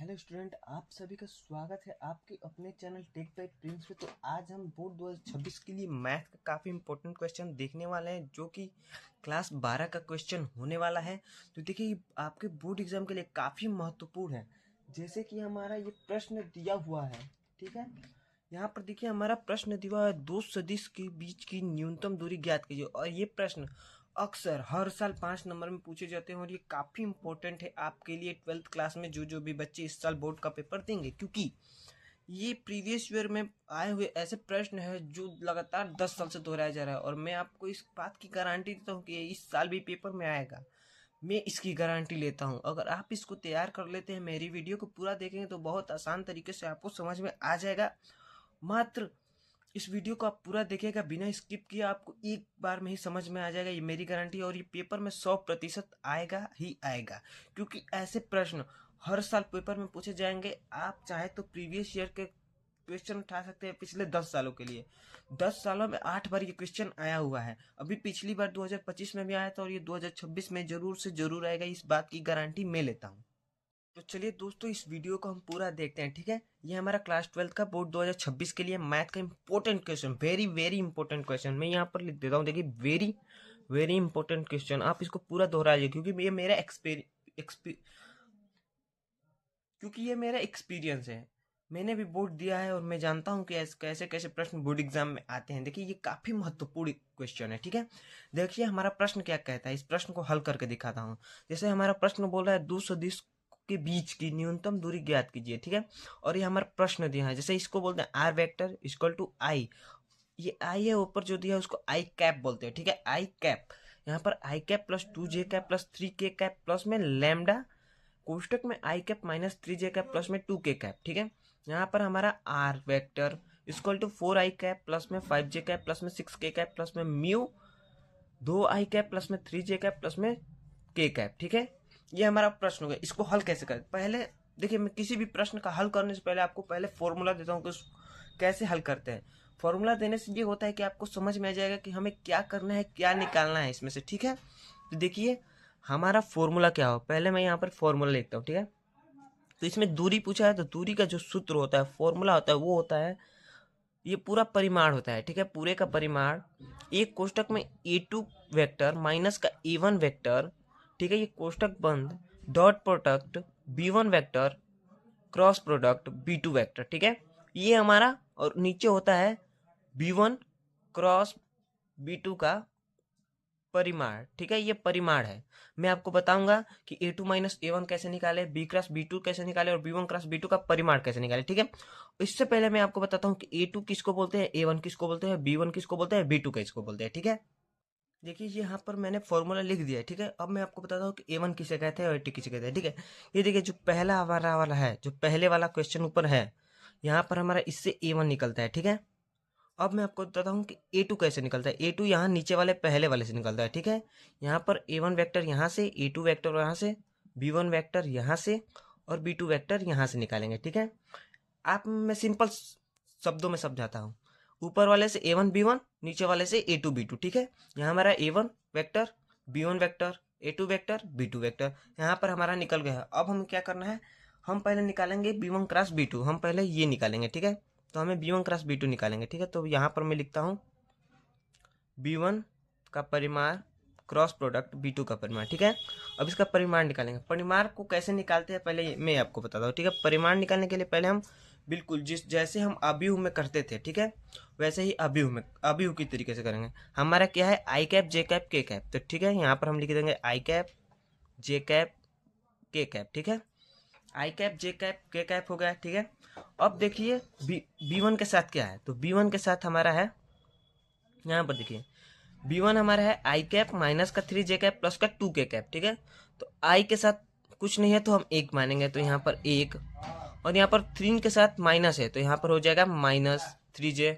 Hello student, आप सभी का स्वागत है आपके अपने चैनल टेक बाय प्रिंस पे। तो आज हम बोर्ड 2026 के लिए मैथ का काफ़ी इंपॉर्टेंट क्वेश्चन देखने वाले हैं, जो कि क्लास 12 का क्वेश्चन होने वाला है। तो देखिए, ये आपके बोर्ड एग्जाम के लिए काफ़ी महत्वपूर्ण है। जैसे कि हमारा ये प्रश्न दिया हुआ है, ठीक है। यहाँ पर देखिए, हमारा प्रश्न दिया हुआ है, दो सदिश के बीच की न्यूनतम दूरी ज्ञात कीजिए। और ये प्रश्न अक्सर हर साल 5 नंबर में पूछे जाते हैं, और ये काफ़ी इंपॉर्टेंट है आपके लिए 12th क्लास में जो भी बच्चे इस साल बोर्ड का पेपर देंगे, क्योंकि ये प्रीवियस ईयर में आए हुए ऐसे प्रश्न है जो लगातार 10 साल से दोहराया जा रहा है। और मैं आपको इस बात की गारंटी देता हूँ कि ये इस साल भी पेपर में आएगा। मैं इसकी गारंटी लेता हूँ। अगर आप इसको तैयार कर लेते हैं, मेरी वीडियो को पूरा देखेंगे, तो बहुत आसान तरीके से आपको समझ में आ जाएगा। मात्र इस वीडियो को आप पूरा देखिएगा बिना स्किप किए, आपको एक बार में ही समझ में आ जाएगा, ये मेरी गारंटी है। और ये पेपर में 100% आएगा ही आएगा, क्योंकि ऐसे प्रश्न हर साल पेपर में पूछे जाएंगे। आप चाहे तो प्रीवियस ईयर के क्वेश्चन उठा सकते हैं पिछले 10 सालों के लिए। 10 सालों में 8 बार ये क्वेश्चन आया हुआ है। अभी पिछली बार 2025 में भी आया था, और ये 2026 में जरूर से जरूर आएगा, इस बात की गारंटी मैं लेता हूँ। तो चलिए दोस्तों, इस वीडियो को हम पूरा देखते हैं, ठीक है। ये हमारा क्लास 12 का बोर्ड 2026 के लिए मैथ का important question, very very important question मैं यहाँ पर लिख देता हूँ। देखिए, वेरी वेरी इंपॉर्टेंट क्वेश्चन, आप इसको पूरा दोहराइए, क्योंकि ये मेरा एक्सपीरियंस है। मैंने भी बोर्ड दिया है, और मैं जानता हूँ कि कैसे कैसे प्रश्न बोर्ड एग्जाम में आते हैं। देखिए, ये काफी महत्वपूर्ण क्वेश्चन है, ठीक है। देखिए, हमारा प्रश्न क्या कहता है, इस प्रश्न को हल करके दिखाता हूँ। जैसे हमारा प्रश्न बोल रहा है, दो सदिश के बीच की न्यूनतम दूरी ज्ञात कीजिए, ठीक है। और ये हमारा प्रश्न दिया है, जैसे इसको बोलते हैं आर वेक्टर इक्वल टू आई। ये आई है ऊपर जो दिया है, उसको आई कैप बोलते हैं, ठीक है। आई कैप, यहाँ पर i cap plus 2 j cap plus 3 k cap plus में लैम्डा, कोष्टक में i cap minus 3 j cap plus में 2 के कैप, ठीक है। यहाँ पर हमारा r vector equal to 4 i cap plus में 5 जे कैप प्लस में 6 के कैप प्लस में म्यू 2 आई कैप प्लस में 3 जे कैप प्लस में के कैप, ठीक है। ये हमारा प्रश्न हो गया। इसको हल कैसे करें, पहले देखिए, मैं किसी भी प्रश्न का हल करने से पहले आपको पहले फॉर्मूला देता हूँ कि कैसे हल करते हैं। फॉर्मूला देने से ये होता है कि आपको समझ में आ जाएगा कि हमें क्या करना है, क्या निकालना है इसमें से, ठीक है। तो देखिए, हमारा फॉर्मूला क्या हो, पहले मैं यहाँ पर फॉर्मूला लिखता हूँ, ठीक है। तो इसमें दूरी पूछा है, तो दूरी का जो सूत्र होता है, फॉर्मूला होता है, वो होता है, ये पूरा परिमाण होता है, ठीक है। पूरे का परिमाण एक कोष्टक में ए2 वेक्टर माइनस का ए1 वेक्टर, ठीक है, ये कोष्टक बंद, डॉट प्रोडक्ट बी1 वेक्टर क्रॉस प्रोडक्ट बी2 वेक्टर, ठीक है। ये हमारा, और नीचे होता है बी1 क्रॉस बी2 का परिमाण, ठीक है। ये परिमाण है। मैं आपको बताऊंगा कि a2 माइनस a1 कैसे निकाले, b क्रॉस b2 कैसे निकाले, और b1 क्रॉस b2 का परिमाण कैसे निकाले, ठीक है। इससे पहले मैं आपको बताता हूँ कि a2 किसको बोलते हैं, a1 किसको बोलते हैं, b1 किसको बोलते हैं, b2 किसको बोलते हैं, ठीक है। देखिए, यहाँ पर मैंने फॉर्मूला लिख दिया है, ठीक है। अब मैं आपको बताता हूँ कि a1 किसे कहते हैं और a2 किसे कहते हैं, ठीक है। ये देखिए, जो पहला हमारा वाला है, जो पहले वाला क्वेश्चन ऊपर है, यहाँ पर हमारा इससे a1 निकलता है, ठीक है। अब मैं आपको बताता हूँ कि a2 कैसे निकलता है। a2 यहाँ नीचे वाले पहले वाले से निकलता है, ठीक है। यहाँ पर a1 वेक्टर यहाँ से, a2 वेक्टर यहाँ से, b1 वेक्टर यहाँ से, और b2 वेक्टर यहाँ से निकालेंगे, ठीक है। आप मैं सिंपल शब्दों में समझाता हूँ। ऊपर वाले से a1 b1, नीचे वाले से a2 b2, ठीक है। यहाँ हमारा a1 vector, b1 vector, a2 vector, b2 vector यहाँ पर हमारा निकल गया है। अब हमें क्या करना है, हम पहले निकालेंगे b1 क्रॉस b2, हम पहले ये निकालेंगे, ठीक है। तो हमें b1 क्रॉस b2 निकालेंगे, ठीक है। तो यहाँ पर मैं लिखता हूँ b1 का परिमाण क्रॉस प्रोडक्ट b2 का परिमाण, ठीक है। अब इसका परिमाण निकालेंगे। परिमाण को कैसे निकालते हैं पहले मैं आपको बताता हूँ, ठीक है। परिमाण निकालने के लिए पहले हम बिल्कुल जैसे हम अभिव्यय में करते थे, ठीक है, वैसे ही अभिव्यय की तरीके से करेंगे। हमारा क्या है, आई कैप जे कैप के कैप, तो ठीक है, यहाँ पर हम लिख देंगे आई कैप जे कैप के कैप, ठीक है। आई कैप जे कैप के कैप हो गया, ठीक है। अब देखिए बी1 के साथ क्या है, तो b1 के साथ हमारा है, यहाँ पर देखिए b1 हमारा है आई कैप माइनस का 3 जे कैप प्लस का 2 के कैप, ठीक है। तो आई के साथ कुछ नहीं है तो हम 1 मानेंगे, तो यहाँ पर 1, और यहाँ पर 3 के साथ माइनस है, तो यहाँ पर हो जाएगा माइनस 3 जे।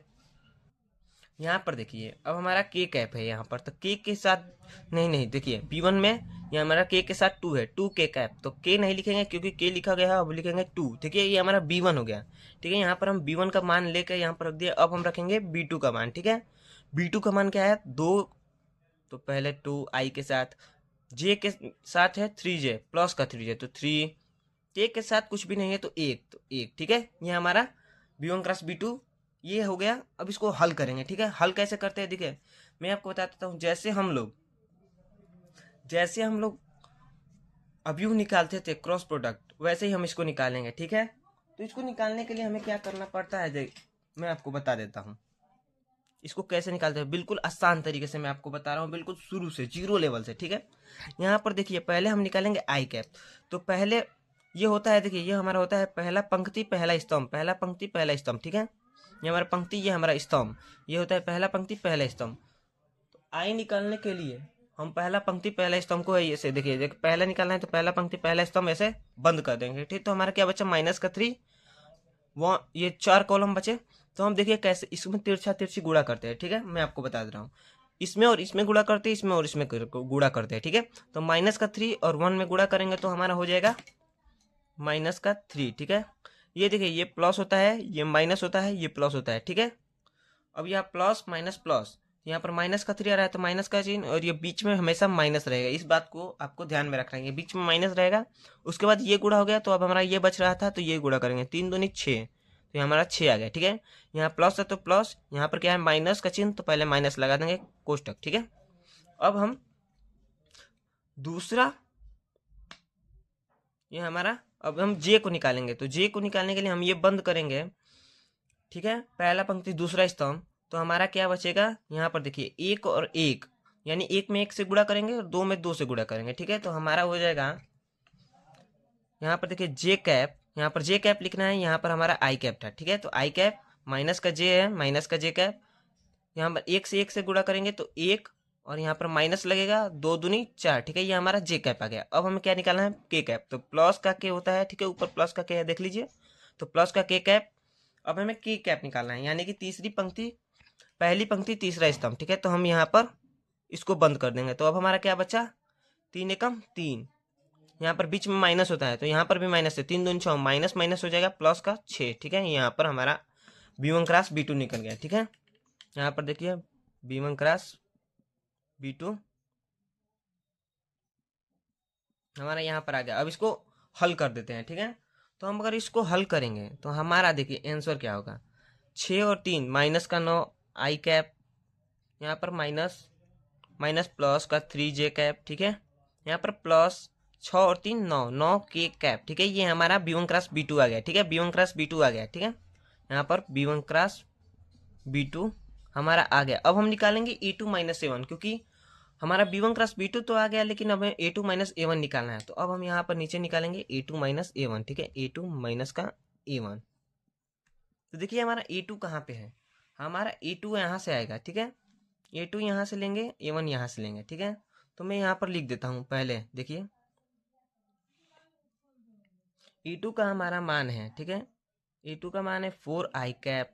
यहाँ पर देखिए, अब हमारा के कैप है यहाँ पर, तो के साथ नहीं नहीं, देखिए b1 में ये हमारा के साथ 2 है, 2 के कैप, तो के नहीं लिखेंगे क्योंकि के लिखा गया है, अब लिखेंगे 2, ठीक है। ये हमारा b1 हो गया, ठीक है। यहाँ पर हम b1 का मान लेकर यहाँ पर रख दिया। अब हम रखेंगे b2 का मान, ठीक है। b2 का मान क्या है, 2, तो पहले 2 आई के साथ, जे के साथ है 3 जे प्लस का 3 जे, तो 3 के के साथ कुछ भी नहीं है तो एक, ठीक है। ये हमारा B1 क्रॉस B2 ये हो गया। अब इसको हल करेंगे, ठीक है। हल कैसे करते हैं देखिए, मैं आपको बता देता हूँ। जैसे हम लोग अवयव निकालते थे क्रॉस प्रोडक्ट, वैसे ही हम इसको निकालेंगे, ठीक है। तो इसको निकालने के लिए हमें क्या करना पड़ता है, देख मैं आपको बता देता हूँ इसको कैसे निकालते हैं। बिल्कुल आसान तरीके से मैं आपको बता रहा हूँ, बिल्कुल शुरू से, जीरो लेवल से, ठीक है। यहाँ पर देखिए, पहले हम निकालेंगे आई कैप। तो पहले ये होता है, देखिए ये हमारा होता है पहला पंक्ति पहला स्तंभ, पहला पंक्ति पहला स्तंभ, ठीक है। ये हमारा पंक्ति, ये हमारा स्तंभ, ये होता है पहला पंक्ति पहला स्तंभ। तो आई निकालने के लिए हम पहला पंक्ति पहला स्तंभ को ऐसे देखिए, पहला निकालना है तो पहला पंक्ति पहला स्तंभ ऐसे बंद कर देंगे, ठीक। तो हमारा क्या बचा, माइनस का 3, वो ये 4 कॉलम बचे। तो हम देखिए कैसे इसमें तिरछा तिरछी गुणा करते हैं, ठीक है। मैं आपको बता दे रहा हूँ, इसमें और इसमें गुणा करते हैं, इसमें और इसमें गुणा करते हैं, ठीक है। तो माइनस का 3 और 1 में गुणा करेंगे तो हमारा हो जाएगा माइनस का 3, ठीक है। ये देखिए, ये प्लस होता है, ये माइनस होता है, ये प्लस होता है, ठीक है। अब यहाँ प्लस माइनस प्लस, यहाँ पर माइनस का 3 आ रहा है तो माइनस का चिन्ह, और ये बीच में हमेशा माइनस रहेगा। इस बात को आपको ध्यान में रखना है, ये बीच में माइनस रहेगा। उसके बाद ये गुणा हो गया, तो अब हमारा ये बच रहा था तो ये गुणा करेंगे, 3 दूनी 6, तो ये हमारा 6 आ गया, ठीक है। यहाँ प्लस है तो प्लस, यहाँ पर क्या है माइनस का चिन्ह, तो पहले माइनस लगा देंगे कोष्टक, ठीक है। अब हम दूसरा, ये हमारा, अब हम जे को निकालेंगे। तो जे को निकालने के लिए हम ये बंद करेंगे, ठीक है, पहला पंक्ति दूसरा स्तंभ। तो हमारा क्या बचेगा, यहाँ पर देखिए 1 और 1, यानी 1 में 1 से गुणा करेंगे और 2 में 2 से गुणा करेंगे, ठीक है। तो हमारा हो जाएगा, यहाँ पर देखिए जे कैप, यहाँ पर जे कैप लिखना है, यहाँ पर हमारा आई कैप था, ठीक है। तो आई कैप माइनस का जे है, माइनस का जे कैप, यहाँ पर 1 से 1 से गुणा करेंगे तो 1, और यहाँ पर माइनस लगेगा, 2 दूनी 4, ठीक है। ये हमारा जे कैप आ गया। अब हमें क्या निकालना है, के कैप। तो प्लस का के होता है, ठीक है, ऊपर प्लस का के है, देख लीजिए। तो प्लस का के कैप। अब हमें के कैप निकालना है, यानी कि तीसरी पंक्ति पहली पंक्ति तीसरा स्तंभ, ठीक है। तो हम यहाँ पर इसको बंद कर देंगे। तो अब हमारा क्या बचा, 3 एकम 3, यहाँ पर बीच में माइनस होता है तो यहाँ पर भी माइनस है, 3 दूनी 6, माइनस माइनस हो जाएगा प्लस का 6, ठीक है। यहाँ पर हमारा B1 क्रॉस B2 निकल गया, ठीक है। यहाँ पर देखिए B1 क्रॉस B2 हमारा यहाँ पर आ गया। अब इसको हल कर देते हैं, ठीक है। तो हम अगर इसको हल करेंगे तो हमारा देखिए आंसर क्या होगा, 6 और 3 माइनस का 9 आई कैप, यहाँ पर माइनस माइनस प्लस का 3 जे कैप, ठीक है। यहाँ पर प्लस 6 और 3 9, 9 के कैप, ठीक है। ये हमारा B1 क्रॉस B2 आ गया, ठीक है। B1 क्रॉस B2 आ गया, ठीक है। यहाँ पर B1 क्रॉस B2 हमारा आ गया। अब हम निकालेंगे A2 माइनस A1, क्योंकि हमारा B1 क्रॉस B2 तो आ गया, लेकिन हमें A2 माइनस A1 निकालना है। तो अब हम यहाँ पर नीचे निकालेंगे A2 माइनस A1, ठीक है। A2 माइनस का A1। तो देखिए हमारा A2 कहाँ पे है, हमारा A2 यहाँ से आएगा, ठीक है। A2 यहाँ से लेंगे, A1 यहाँ से लेंगे, ठीक है। तो मैं यहाँ पर लिख देता हूँ, पहले देखिए A2 का हमारा मान है, ठीक है। A2 का मान है 4 आई कैप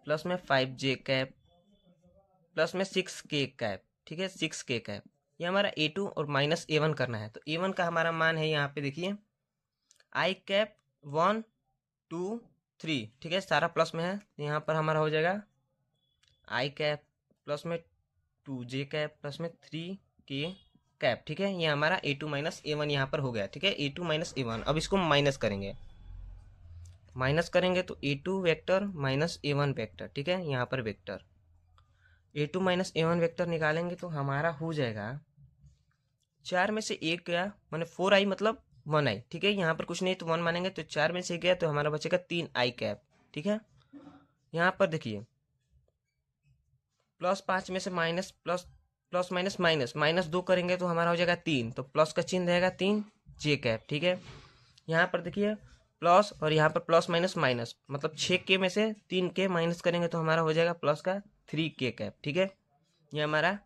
प्लस में 5 जे कैप प्लस में 6 के कैप, ठीक है, 6 के कैप। ये हमारा A2 और माइनस A1 करना है। तो A1 का हमारा मान है, यहाँ पे देखिए आई कैप 1 2 3, ठीक है, सारा प्लस में है। यहाँ पर हमारा हो जाएगा आई कैप प्लस में 2 जे कैप प्लस में 3 के कैप, ठीक है। ये हमारा A2 माइनस A1 यहाँ पर हो गया, ठीक है। A2 माइनस A1, अब इसको माइनस करेंगे, माइनस करेंगे तो A2 vector minus A1 vector, ठीक है। यहाँ पर vector A2 minus A1 vector निकालेंगे तो हमारा हो जाएगा 4 में से 1 गया, मैंने 4 आई मतलब 1 आई, ठीक है। यहाँ पर कुछ नहीं तो 1 मानेंगे, तो 4 में से गया तो हमारा बचेगा 3 आई कैप, ठीक है। यहाँ पर देखिए प्लस 5 में से minus plus plus minus minus minus 2 करेंगे तो हमारा हो जाएगा 3, तो प्लस का चिन्ह रहेगा 3 जे कैप, ठीक है। यहाँ पर देखिए प्लस, और यहाँ पर प्लस माइनस माइनस, मतलब 6 के में से 3 के माइनस करेंगे तो हमारा हो जाएगा प्लस का 3 के कैप, ठीक है। ये हमारा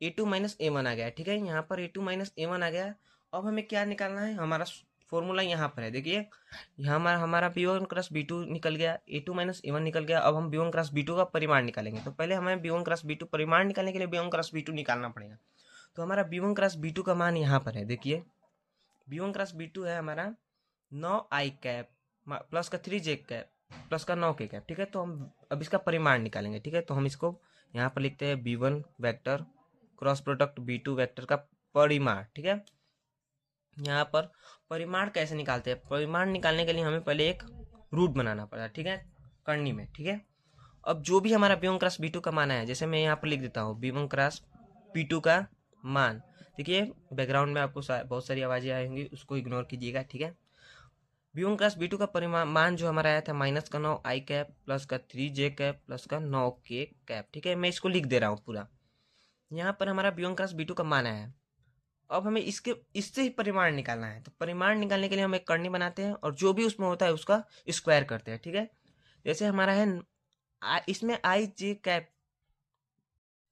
A2 माइनस A1 आ गया, ठीक है। यहाँ पर A2 माइनस A1 आ गया। अब हमें क्या निकालना है, हमारा फॉर्मूला यहाँ पर है, देखिए यहाँ हमारा B1 क्रॉस B2 निकल गया, A2 माइनस A1 निकल गया। अब हम B1 क्रॉस B2 का परिमाण निकालेंगे। तो पहले हमें B1 क्रॉस B2 परिमाण निकालने के लिए B1 क्रॉस B2 निकालना पड़ेगा। तो हमारा B1 क्रॉस B2 का मान यहाँ पर है, देखिए B1 क्रॉस B2 है हमारा 9 आई कैप प्लस का 3 जे कैप प्लस का 9 के कैप, ठीक है। तो हम अब इसका परिमाण निकालेंगे, ठीक है। तो हम इसको यहाँ पर लिखते हैं B1 vector cross product B2 vector का परिमाण, ठीक है। यहाँ पर परिमाण कैसे निकालते हैं? परिमाण निकालने के लिए हमें पहले एक रूट बनाना पड़ा, ठीक है, करनी में, ठीक है। अब जो भी हमारा b1 क्रॉस b2 का मान है, जैसे मैं यहाँ पर लिख देता हूँ b1 क्रॉस b2 का मान। देखिए बैकग्राउंड में आपको बहुत सारी आवाज़ें आएंगी, उसको इग्नोर कीजिएगा, ठीक है। b1 क्रॉस b2 का परिमाण मान जो हमारा आया था -9 i कैप प्लस का 3j कैप प्लस का 9 k कैप, ठीक है। मैं इसको लिख दे रहा हूँ पूरा। यहाँ पर हमारा b1 क्रॉस b2 का मान आया है। अब हमें इससे ही परिमाण निकालना है। तो परिमाण निकालने के लिए हम एक करनी बनाते हैं और जो भी उसमें होता है उसका स्क्वायर करते हैं, ठीक है। जैसे हमारा है इसमें आई जे कैप,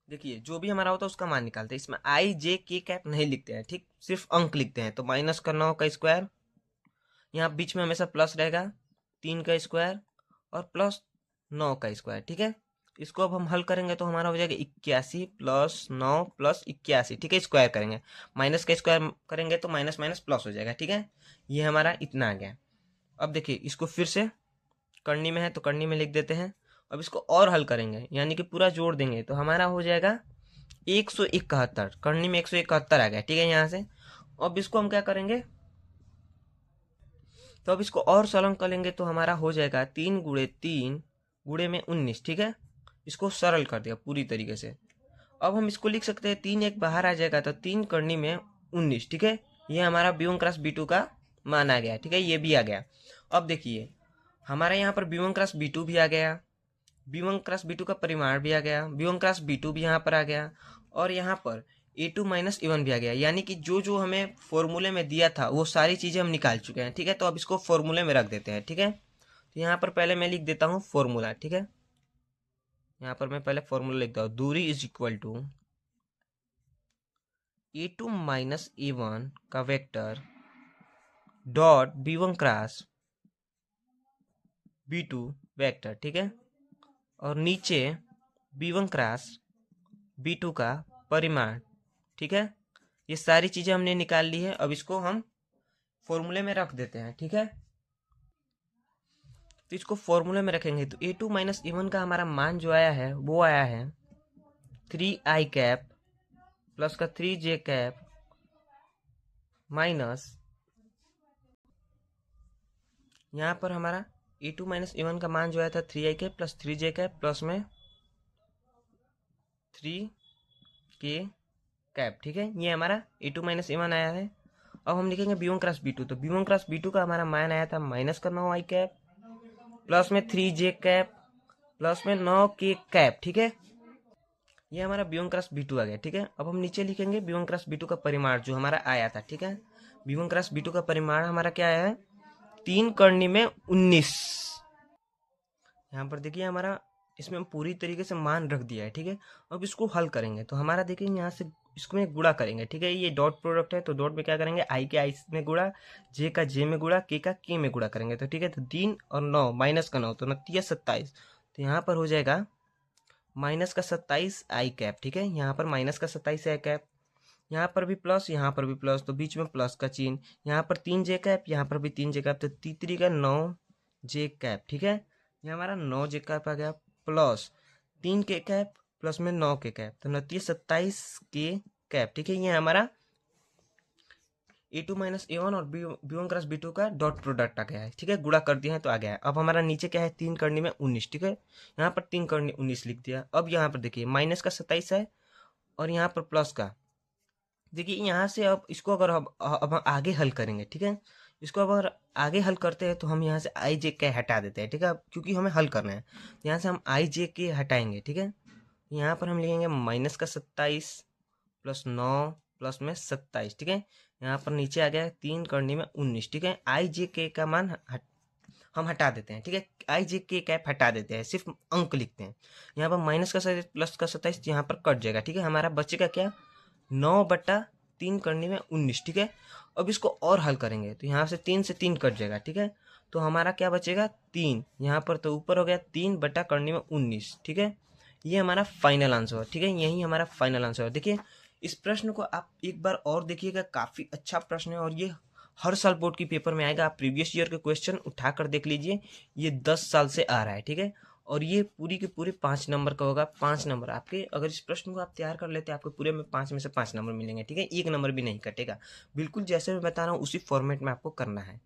देखिए जो भी हमारा होता है उसका मान निकालते हैं। इसमें आई जे के कैप नहीं लिखते हैं, ठीक, सिर्फ अंक लिखते हैं। तो -9 का स्क्वायर, यहाँ बीच में हमेशा प्लस रहेगा, 3 का स्क्वायर और प्लस 9 का स्क्वायर, ठीक है। इसको अब हम हल करेंगे तो हमारा हो जाएगा 81 प्लस 9 प्लस 81, ठीक है। स्क्वायर करेंगे, माइनस का स्क्वायर करेंगे तो माइनस माइनस प्लस हो जाएगा, ठीक है। ये हमारा इतना आ गया। अब देखिए इसको फिर से करनी में है तो करनी में लिख देते हैं। अब इसको और हल करेंगे, यानी कि पूरा जोड़ देंगे तो हमारा हो जाएगा 171। करनी में 171 आ गया, ठीक है, यहाँ से। अब इसको हम क्या करेंगे, तो अब इसको और सरल करेंगे तो हमारा हो जाएगा 3 गुणे 3 गुणे में 19, ठीक है। इसको सरल कर दिया पूरी तरीके से। अब हम इसको लिख सकते हैं 3 एक बाहर आ जाएगा तो 3 करनी में 19, ठीक है। ये हमारा b1 क्रॉस b2 का मान आ गया, ठीक है, ये भी आ गया। अब देखिए हमारे यहाँ पर b1 क्रॉस b2 भी आ गया, b1 क्रॉस b2 का परिमाण भी आ गया, b1 क्रॉस b2 भी यहाँ पर आ गया और यहाँ पर a2 माइनस a1 भी आ गया। यानी कि जो जो हमें फॉर्मूले में दिया था वो सारी चीज़ें हम निकाल चुके हैं, ठीक है। तो अब इसको फॉर्मूले में रख देते हैं, ठीक है। तो यहाँ पर पहले मैं लिख देता हूँ फॉर्मूला, ठीक है। यहाँ पर मैं पहले फॉर्मूला लिखता हूँ, दूरी is equal to a2 minus a1 का vector dot b1 cross b2 vector, ठीक है। और नीचे b1 क्रॉस b2 का परिमाण, ठीक है। ये सारी चीज़ें हमने निकाल ली है। अब इसको हम फॉर्मूले में रख देते हैं, ठीक है। तो इसको फॉर्मूले में रखेंगे तो a2 माइनस a1 का हमारा मान जो आया है वो आया है 3i कैप प्लस का 3j कैप माइनस, यहाँ पर हमारा a2 माइनस a1 का मान जो आया था 3i cap plus 3j cap plus में 3k कैप, ठीक है। ये हमारा a2 माइनस a1 आया है। अब हम लिखेंगे b1 क्रॉस b2। तो b1 क्रॉस b2 का हमारा मान आया था -9i कैप प्लस में 3j कैप प्लस में 9k कैप, ठीक है। ये हमारा b1 क्रॉस b2 आ गया, ठीक है। अब हम नीचे लिखेंगे b1 क्रॉस b2 का परिमाण जो हमारा आया था, ठीक है। b1 क्रॉस b2 का परिमाण हमारा क्या आया है 3 करनी में 19। यहाँ पर देखिए हमारा इसमें पूरी तरीके से मान रख दिया है, ठीक है। अब इसको हल करेंगे तो हमारा देखेंगे यहाँ से इसको में गुणा करेंगे, ठीक है। ये डॉट प्रोडक्ट है तो डॉट में क्या करेंगे आई के आई में गुणा, जे का जे में गुणा, के का के में गुणा करेंगे तो ठीक है। तो 3 और 9 माइनस का 9 तो 29 27, तो यहाँ पर हो जाएगा माइनस का 27 आई कैप, ठीक है। यहाँ पर माइनस का 27 आई कैप, यहाँ पर भी प्लस, यहाँ पर भी प्लस, तो बीच में प्लस का चिन्ह, यहाँ पर 3 जे कैप, यहाँ पर भी 3 जे कैप, तो तीसरी का 9 जे कैप, ठीक है। ये हमारा 9 जे कैप आ गया प्लस 3 के कैप प्लस में 9 के कैप, तो 29 27 के कैप, ठीक है। ये हमारा a2 माइनस a1 और b1 क्रॉस b2 का डॉट प्रोडक्ट आ गया है, ठीक है। गुणा कर दिया है तो आ गया है। अब हमारा नीचे क्या है 3 करनी में 19, ठीक है। यहाँ पर 3 करनी 19 लिख दिया। अब यहाँ पर देखिए माइनस का 27 है और यहाँ पर प्लस का, देखिए यहाँ से अब इसको अगर अब आगे हल करेंगे, ठीक है। इसको अगर आगे हल करते हैं तो हम यहाँ से आई जे के हटा देते हैं, ठीक है, क्योंकि हमें हल करना है। यहाँ से हम आई जे के हटाएंगे, ठीक है। यहाँ पर हम लिखेंगे माइनस का 27 प्लस 9 प्लस में 27, ठीक है। यहाँ पर नीचे आ गया 3 करनी में 19, ठीक है। आई जे के का मान हम हटा देते हैं, ठीक है। आई जे के कैप हटा देते हैं, सिर्फ अंक लिखते हैं। यहाँ पर माइनस का 27 प्लस का 27 यहाँ पर कट जाएगा, ठीक है। हमारा बचेगा क्या 9/3 करने में 19, ठीक है। अब इसको और हल करेंगे तो यहाँ से 3 से 3 कट जाएगा, ठीक है। तो हमारा क्या बचेगा 3, यहाँ पर तो ऊपर हो गया 3 करने में 19, ठीक है। ये हमारा फाइनल आंसर, ठीक है। यही हमारा फाइनल आंसर। देखिए इस प्रश्न को आप एक बार और देखिएगा, काफ़ी अच्छा प्रश्न है और ये हर साल बोर्ड की पेपर में आएगा। आप प्रीवियस ईयर के क्वेश्चन उठा कर देख लीजिए, ये 10 साल से आ रहा है, ठीक है। और ये पूरी के पूरे 5 नंबर का होगा। 5 नंबर आपके, अगर इस प्रश्न को आप तैयार कर लेते हैं आपको पूरे में 5 में से 5 नंबर मिलेंगे, ठीक है। 1 नंबर भी नहीं कटेगा। बिल्कुल जैसे मैं बता रहा हूँ उसी फॉर्मेट में आपको करना है।